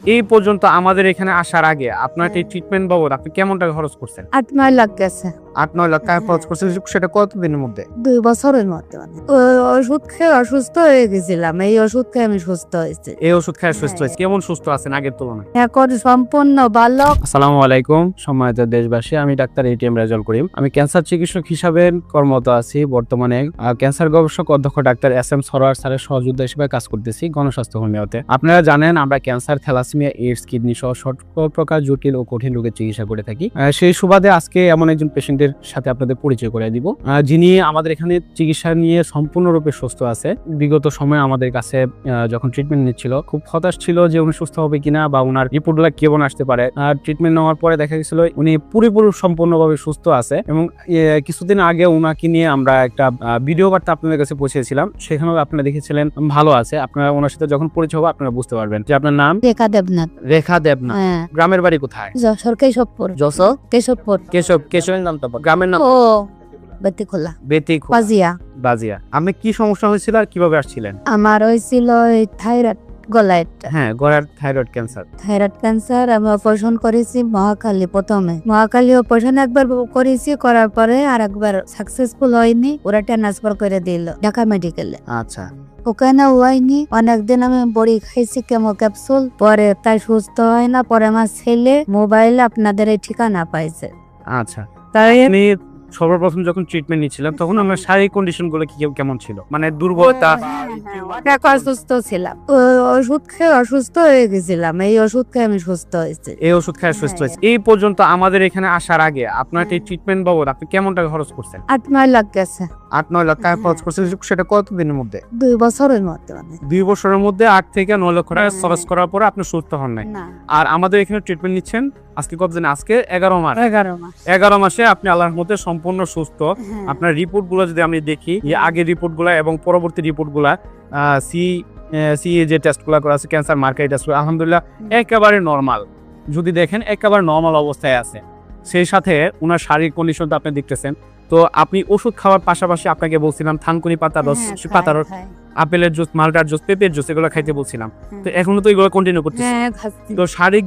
এই পর্যন্ত আমাদের এখানে আসার আগে আপনার এই ট্রিটমেন্ট বাবদ আপনি কেমন টাকা খরচ করছেন? 8-9 লাখ গেছে 8-9 লাখ টাকা খরচ করছেন, সেটা কতদিনের মধ্যে? 2 বছরের মধ্যে। ওষুধ খেয়ে অসুস্থ হয়ে গেছিলাম, এই ওষুধ খেয়ে আমি সুস্থ হয়েছি। এই ওষুধ খেয়ে সুস্থ হয়েছে। কেমন সুস্থ আছেন আগের তুলনায়? এখন সম্পূর্ণ ভালো। আসসালামু আলাইকুম সম্মানিত দেশবাসী, আমি ডাক্তার এটিএম রেজাউল করিম। আমি ক্যান্সার চিকিৎসক হিসাবে কর্মরত আছি। বর্তমানে ক্যান্সার গবেষক অধ্যক্ষ ডাক্তার এস.এম. সরোয়ার স্যারের সহযোগিতা হিসেবে কাজ করতেছি গণস্বাস্থ্য হোমিওতে। আপনারা জানেন আমরা ক্যান্সার, থ্যালাসেমিয়া, এইডস, কিডনি সহ সকল প্রকার জটিল ও কঠিন রোগের চিকিৎসা করে থাকি। সেই সুবাদে আজকে এমন একজন পেশেন্টের সাথে আপনাদের পরিচয় করে দিব, যিনি আমাদের এখানে চিকিৎসা নিয়ে সম্পূর্ণরূপে সুস্থ আছে। বিগত সময়ে আমাদের কাছে যখন ট্রিটমেন্ট নিচ্ছিল খুব হতাশ ছিল যে উনি সুস্থ হবে কিনা বা ওনার রিপোর্টগুলো কেমন আসতে পারে। ট্রিটমেন্ট নেওয়ার পরে দেখা গেছিল উনি পুরোপুরি সম্পূর্ণভাবে সুস্থ আছে এবং কিছুদিন আগে ওনাকে নিয়ে আমরা একটা ভিডিও বার্তা আপনাদের কাছে পৌঁছেছিলাম, সেখানেও আপনারা দেখেছিলেন ভালো আছে। আপনারা ওনার সাথে যখন পরিচয় হবে আপনারা বুঝতে পারবেন যে আপনার নাম রেখা দেবনাথ। রেখা দেবনাথ। হ্যাঁ, গ্রামের বাড়ি কোথায়? যশোর কেশবপুর। যশোর কেশবপুর। কেশবের নামটা বল। গ্রামের নাম ও বেতিখোলা বেতিখোলা পাজিয়া। বাজিয়া। আমি কি সমস্যা হয়েছিল আর কিভাবে আসছিলেন? আমার হয়েছিল থাইরয়েড, গলায় হ্যাঁ, গলার থাইরয়েড ক্যান্সার। Thyroid cancer. আমি অপারেশন করেছি মহাখালী। প্রথমে মহাখালী অপারেশন একবার করেছি, করার পরে আর একবার সাকসেসফুল হয়নি, ওরা ট্রান্সফার করে দিল ঢাকা মেডিকেলে। আচ্ছা, ওখানে হয়নি, অনেকদিন আমি বড়ি খাইছি কেমো ক্যাপসুল, পরে তাই সুস্থ হয় না। পরে আমার ছেলে মোবাইলে আপনাদের এই ঠিকানা পাইছে। আচ্ছা। তাই আমি সর্বপ্রথম যখন ট্রিটমেন্ট নিচ্ছিলাম তখন আমার শারীরিক কন্ডিশন গুলো কেমন ছিল? মানে দুর্বলতা? অনেক অসুস্থ ছিলাম, ওষুধ খেয়ে অসুস্থ হয়ে গেছিলাম, এই ওষুধ খেয়ে আমি সুস্থ হয়েছি। এই ওষুধ খেয়ে সুস্থ হয়েছে। এই পর্যন্ত আমাদের এখানে আসার আগে আপনার এই ট্রিটমেন্ট বাবদ আপনি কেমন টাকা খরচ করছেন? 8-9 লাখ গেছে 8-9 লাখ টাকা খরচ করছেন, সেটা কতদিনের মধ্যে? 2 বছরের মধ্যে। 2 বছরের মধ্যে 8 থেকে 9 লক্ষ টাকা খরচ করার পরে আপনি সুস্থ হন নাই। আর আমাদের এখানে ট্রিটমেন্ট নিচ্ছেন আজকে কতদিন? আজকে 11 মাস। 11 মাস। 11 মাসে আপনি আল্লাহর মধ্যে সম্পূর্ণ সুস্থ। আপনার রিপোর্ট গুলো যদি আমি দেখি, আগের রিপোর্ট গুলা এবং পরবর্তী রিপোর্ট গুলা, সি যে টেস্ট গুলা করা আছে, ক্যান্সার মার্কার টেস্ট, আলহামদুলিল্লাহ একেবারে নরমাল। যদি দেখেন একেবারে নরমাল অবস্থায় আছে। সেই সাথে ওনার শারীরিক কন্ডিশন তো আপনি দেখতেছেন। তো আপনি ওষুধ খাওয়ার পাশাপাশি আপনাকে বলছিলাম থানকুনি পাতা রস, পাতার রস, আপেলের জুস, মালটার জুস, পেঁপের জুস, এগুলো খাইতে বলছিলাম। তো এখনো তো এগুলো কন্টিনিউ করতেছেন। তো শারীরিক